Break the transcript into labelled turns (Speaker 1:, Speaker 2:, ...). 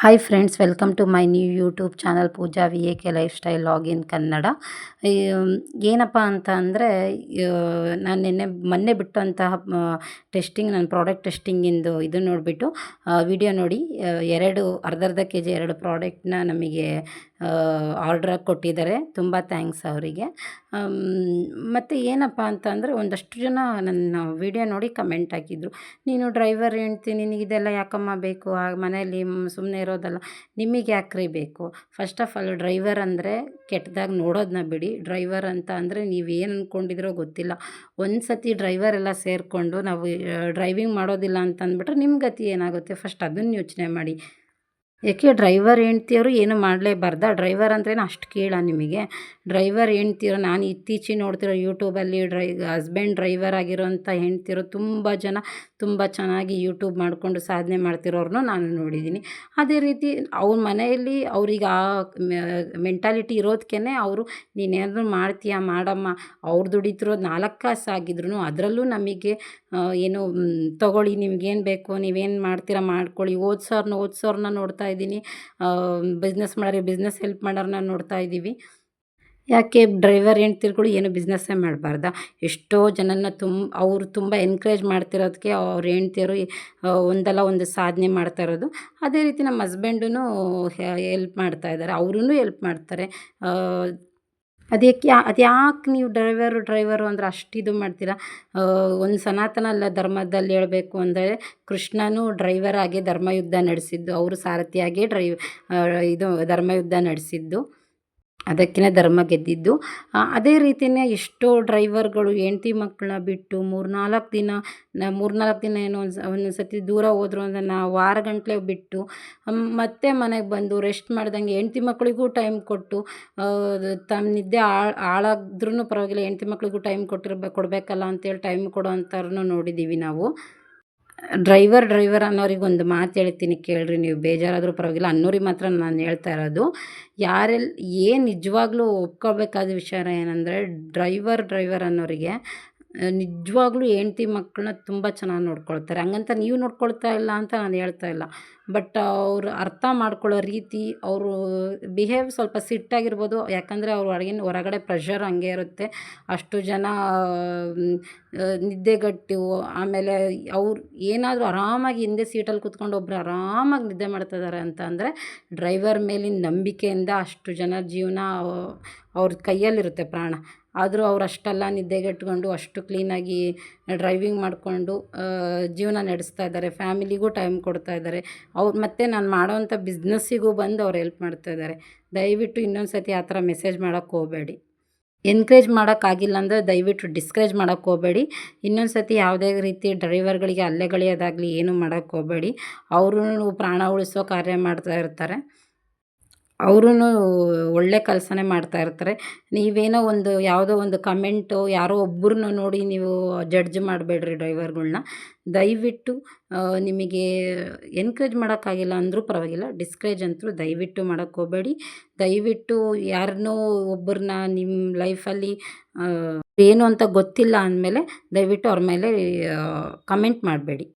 Speaker 1: Hi friends, welcome to my new YouTube channel Pooja VAK lifestyle login Kannada. ಈ, ಏನಪ್ಪ ಅಂತ ಅಂದರೆ, ನಾನು ಮೊನ್ನೆ ಬಿಟ್ಟಂತಹ ಟೆಸ್ಟಿಂಗ್, ನನ್ನ ಪ್ರಾಡಕ್ಟ್ ಟೆಸ್ಟಿಂಗಿಂದು ಇದು ನೋಡಿಬಿಟ್ಟು ವಿಡಿಯೋ ನೋಡಿ ಅರ್ಧ KG 2 ಪ್ರಾಡಕ್ಟ್ನ ನಮಗೆ ಆರ್ಡ್ರಾಗಿ ಕೊಟ್ಟಿದ್ದಾರೆ. ತುಂಬ ಥ್ಯಾಂಕ್ಸ್ ಅವರಿಗೆ. ಮತ್ತು ಏನಪ್ಪ ಅಂತ ಅಂದರೆ, ಒಂದಷ್ಟು ಜನ ನನ್ನ ವಿಡಿಯೋ ನೋಡಿ ಕಮೆಂಟ್ ಹಾಕಿದ್ರು, ನೀನು ಡ್ರೈವರ್ ಹೆಂಡ್ತಿ, ನಿನಗಿದೆಲ್ಲ ಯಾಕಮ್ಮ ಬೇಕು, ಆ ಮನೆಯಲ್ಲಿ ಸುಮ್ಮನೆ ಇರೋದಲ್ಲ, ನಿಮಗೆ ಯಾಕ್ರಿ ಬೇಕು? ಫಸ್ಟ್ ಆಫ್ ಆಲ್ ಡ್ರೈವರ್ ಅಂದರೆ ಕೆಟ್ಟದಾಗಿ ನೋಡೋದನ್ನ ಬಿಡಿ. ಡ್ರೈವರ್ ಅಂತ ಅಂದರೆ ನೀವೇನು ಅಂದ್ಕೊಂಡಿದ್ರೋ ಗೊತ್ತಿಲ್ಲ. ಒಂದು ಸತಿ ಡ್ರೈವರ್ ಎಲ್ಲ ಸೇರಿಕೊಂಡು ನಾವು ಡ್ರೈವಿಂಗ್ ಮಾಡೋದಿಲ್ಲ ಅಂತ ಅಂದ್ಬಿಟ್ರೆ ನಿಮ್ಮ ಗತಿ ಏನಾಗುತ್ತೆ? ಫಸ್ಟ್ ಅದನ್ನು ಯೋಚನೆ ಮಾಡಿ. ಯಾಕೆ ಡ್ರೈವರ್ ಹೆಂಡ್ತಿಯವರು ಏನು ಮಾಡಲೇಬಾರ್ದಾ? ಡ್ರೈವರ್ ಅಂದ್ರೇನು ಅಷ್ಟು ಕೀಳಾ ನಿಮಗೆ? ಡ್ರೈವರ್ ಹೆಂಡ್ತಿಯರು ನಾನು ಇತ್ತೀಚೆಗೆ ನೋಡ್ತಿರೋ ಯೂಟ್ಯೂಬಲ್ಲಿ ಹಸ್ಬೆಂಡ್ ಡ್ರೈವರ್ ಆಗಿರೋಂಥ ಹೆಂಡ್ತಿಯರು ತುಂಬ ಜನ ತುಂಬ ಚೆನ್ನಾಗಿ ಯೂಟ್ಯೂಬ್ ಮಾಡಿಕೊಂಡು ಸಾಧನೆ ಮಾಡ್ತಿರೋರನ್ನೂ ನಾನು ನೋಡಿದ್ದೀನಿ. ಅದೇ ರೀತಿ ಅವ್ರ ಮನೆಯಲ್ಲಿ ಅವ್ರಿಗೆ ಆ ಮೆಂಟಾಲಿಟಿ ಇರೋದಕ್ಕೇ ಅವರು, ನೀನೇನಾದರೂ ಮಾಡ್ತೀಯಾ ಮಾಡಮ್ಮ, ಅವ್ರು ದುಡಿತಿರೋದು 4 ಕಾಸು ಆಗಿದ್ರು ಅದರಲ್ಲೂ ನಮಗೆ ಏನು ತೊಗೊಳ್ಳಿ, ನಿಮ್ಗೇನು ಬೇಕು, ನೀವೇನು ಮಾಡ್ತೀರಾ ಮಾಡ್ಕೊಳ್ಳಿ, ಓದಿಸೋರನ್ನ ನೋಡ್ತಾ ಇದ್ದೀನಿ, ಬಿಸ್ನೆಸ್ ಮಾಡೋರಿಗೆ ಬಿಸ್ನೆಸ್ ಹೆಲ್ಪ್ ಮಾಡೋರನ್ನ ನೋಡ್ತಾ ಇದ್ದೀವಿ. ಯಾಕೆ ಡ್ರೈವರ್ ಹೆಂಡ್ತಿರುಗಳು ಏನು ಬಿಸ್ನೆಸ್ಸೇ ಮಾಡಬಾರ್ದಾ? ಎಷ್ಟೋ ಜನನ ಅವರು ತುಂಬ ಎನ್ಕರೇಜ್ ಮಾಡ್ತಿರೋದಕ್ಕೆ ಅವ್ರ ಹೆಂಡ್ತಿಯರು ಒಂದಲ್ಲ ಒಂದು ಸಾಧನೆ ಮಾಡ್ತಾ ಇರೋದು. ಅದೇ ರೀತಿ ನಮ್ಮ ಹಸ್ಬೆಂಡೂ ಹೆಲ್ಪ್ ಮಾಡ್ತಾ ಇದ್ದಾರೆ, ಅವರೂ ಹೆಲ್ಪ್ ಮಾಡ್ತಾರೆ. ಅದ್ಯಾಕೆ ನೀವು ಡ್ರೈವರು ಅಂದರೆ ಅಷ್ಟು ಇದು ಮಾಡ್ತೀರಾ? ಒಂದು ಸನಾತನ ಧರ್ಮದಲ್ಲಿ ಹೇಳಬೇಕು ಅಂದರೆ, ಕೃಷ್ಣನೂ ಡ್ರೈವರ್ ಆಗಿ ಧರ್ಮಯುದ್ಧ ನಡೆಸಿದ್ದು, ಅವರು ಸಾರಥಿಯಾಗಿ ಇದು ಧರ್ಮಯುದ್ಧ ನಡೆಸಿದ್ದು, ಅದಕ್ಕೇ ಧರ್ಮ ಗೆದ್ದಿದ್ದು. ಅದೇ ರೀತಿಯೇ ಎಷ್ಟೋ ಡ್ರೈವರ್ಗಳು ಹೆಂಡ್ತಿ ಮಕ್ಕಳನ್ನ ಬಿಟ್ಟು 3-4 ದಿನ ಏನೋ ಒಂದೊಂದು ಸತಿ ದೂರ ಹೋದ್ರು ಅಂದರೆ ವಾರಗಂಟ್ಲೆ ಬಿಟ್ಟು ಮತ್ತೆ ಮನೆಗೆ ಬಂದು ರೆಸ್ಟ್ ಮಾಡ್ದಂಗೆ ಹೆಂಡ್ತಿ ಮಕ್ಕಳಿಗೂ ಟೈಮ್ ಕೊಟ್ಟು, ತಮ್ಮ ನಿದ್ದೆ ಹಾಳಾದ್ರೂ ಪರವಾಗಿಲ್ಲ, ಹೆಂಡ್ತಿ ಮಕ್ಕಳಿಗೂ ಟೈಮ್ ಕೊಡಬೇಕಲ್ಲ ಅಂತೇಳಿ ಟೈಮ್ ಕೊಡೋ ಅಂಥವ್ರನ್ನೂ ನೋಡಿದ್ದೀವಿ ನಾವು. ಡ್ರೈವರ್ ಅನ್ನೋರಿಗೆ ಒಂದು ಮಾತು ಹೇಳ್ತೀನಿ ಕೇಳ್ರಿ, ನೀವು ಬೇಜಾರಾದರೂ ಪರವಾಗಿಲ್ಲ, ಅನ್ನೋರಿಗೆ ಮಾತ್ರ ನಾನು ಹೇಳ್ತಾ ಇರೋದು. ಏನು ನಿಜವಾಗ್ಲೂ ಒಪ್ಕೋಬೇಕಾದ ವಿಷಯ ಏನಂದರೆ, ಡ್ರೈವರ್ ಅನ್ನೋರಿಗೆ ನಿಜವಾಗ್ಲೂ ಹೆಂಡ್ತಿ ಮಕ್ಕಳನ್ನ ತುಂಬ ಚೆನ್ನಾಗಿ ನೋಡ್ಕೊಳ್ತಾರೆ. ಹಂಗಂತ ನೀವು ನೋಡ್ಕೊಳ್ತಾ ಇಲ್ಲ ಅಂತ ನಾನು ಹೇಳ್ತಾ ಇಲ್ಲ, ಬಟ್ ಅವರು ಅರ್ಥ ಮಾಡ್ಕೊಳ್ಳೋ ರೀತಿ, ಅವರು ಬಿಹೇವ್ ಸ್ವಲ್ಪ ಸಿಟ್ಟಾಗಿರ್ಬೋದು. ಯಾಕಂದರೆ ಅವ್ರು ಹೊರಗಡೆ ಪ್ರೆಷರ್ ಹಂಗೆ ಇರುತ್ತೆ. ಅಷ್ಟು ಜನ ನಿದ್ದೆಗಟ್ಟು, ಆಮೇಲೆ ಅವ್ರು ಏನಾದರೂ ಆರಾಮಾಗಿ ಹಿಂದೆ ಸೀಟಲ್ಲಿ ಕೂತ್ಕೊಂಡು ಒಬ್ಬರು ಆರಾಮಾಗಿ ನಿದ್ದೆ ಮಾಡ್ತಿದ್ದಾರೆ ಅಂತ ಅಂದರೆ, ಡ್ರೈವರ್ ಮೇಲಿನ ನಂಬಿಕೆಯಿಂದ ಅಷ್ಟು ಜನ ಜೀವನ ಅವ್ರ ಕೈಯಲ್ಲಿರುತ್ತೆ ಪ್ರಾಣ. ಆದರೂ ಅವ್ರು ಅಷ್ಟೆಲ್ಲ ನಿದ್ದೆಗೆಟ್ಕೊಂಡು ಅಷ್ಟು ಕ್ಲೀನಾಗಿ ಡ್ರೈವಿಂಗ್ ಮಾಡಿಕೊಂಡು ಜೀವನ ನಡೆಸ್ತಾ ಇದ್ದಾರೆ, ಫ್ಯಾಮಿಲಿಗೂ ಟೈಮ್ ಕೊಡ್ತಾ ಇದ್ದಾರೆ. ಮತ್ತು ನಾನು ಮಾಡೋವಂಥ ಬಿಸ್ನೆಸ್ಸಿಗೂ ಬಂದು ಅವ್ರು ಹೆಲ್ಪ್ ಮಾಡ್ತಾ ಇದ್ದಾರೆ. ದಯವಿಟ್ಟು ಇನ್ನೊಂದು ಸತಿ ಆ ಥರ ಮೆಸೇಜ್ ಮಾಡೋಕ್ಕೆ ಹೋಗಬೇಡಿ. ಎನ್ಕರೇಜ್ ಮಾಡೋಕ್ಕಾಗಿಲ್ಲ ಅಂದರೆ ದಯವಿಟ್ಟು ಡಿಸ್ಕರೇಜ್ ಮಾಡೋಕ್ಕೆ ಹೋಗಬೇಡಿ. ಇನ್ನೊಂದು ಸತಿ ಯಾವುದೇ ರೀತಿ ಡ್ರೈವರ್ಗಳಿಗೆ ಅಲ್ಲೆಗಳೆಯೋದಾಗಲಿ ಏನೂ ಮಾಡೋಕ್ಕೆ ಹೋಗಬೇಡಿ. ಅವ್ರೂ ಪ್ರಾಣ ಉಳಿಸೋ ಕಾರ್ಯ ಮಾಡ್ತಾ ಇರ್ತಾರೆ, ಅವರೂ ಒಳ್ಳೆ ಕೆಲಸನೇ ಮಾಡ್ತಾ ಇರ್ತಾರೆ. ನೀವೇನೋ ಯಾವುದೋ ಒಂದು ಕಮೆಂಟು ಯಾರೋ ಒಬ್ಬರನ್ನ ನೋಡಿ ನೀವು ಜಡ್ಜ್ ಮಾಡಬೇಡ್ರಿ ಡ್ರೈವರ್ಗಳ್ನ. ದಯವಿಟ್ಟು ನಿಮಗೆ ಎನ್ಕರೇಜ್ ಮಾಡೋಕ್ಕಾಗಿಲ್ಲ ಅಂದರೂ ಪರವಾಗಿಲ್ಲ, ಡಿಸ್ಕರೇಜ್ ಅಂತೂ ದಯವಿಟ್ಟು ಮಾಡೋಕ್ಕೆ ಹೋಗಬೇಡಿ. ದಯವಿಟ್ಟು ಯಾರನ್ನೋ ಒಬ್ಬರನ್ನ ನಿಮ್ಮ ಲೈಫಲ್ಲಿ ಏನು ಅಂತ ಗೊತ್ತಿಲ್ಲ ಅಂದಮೇಲೆ ದಯವಿಟ್ಟು ಅವ್ರ ಮೇಲೆ ಕಮೆಂಟ್ ಮಾಡಬೇಡಿ.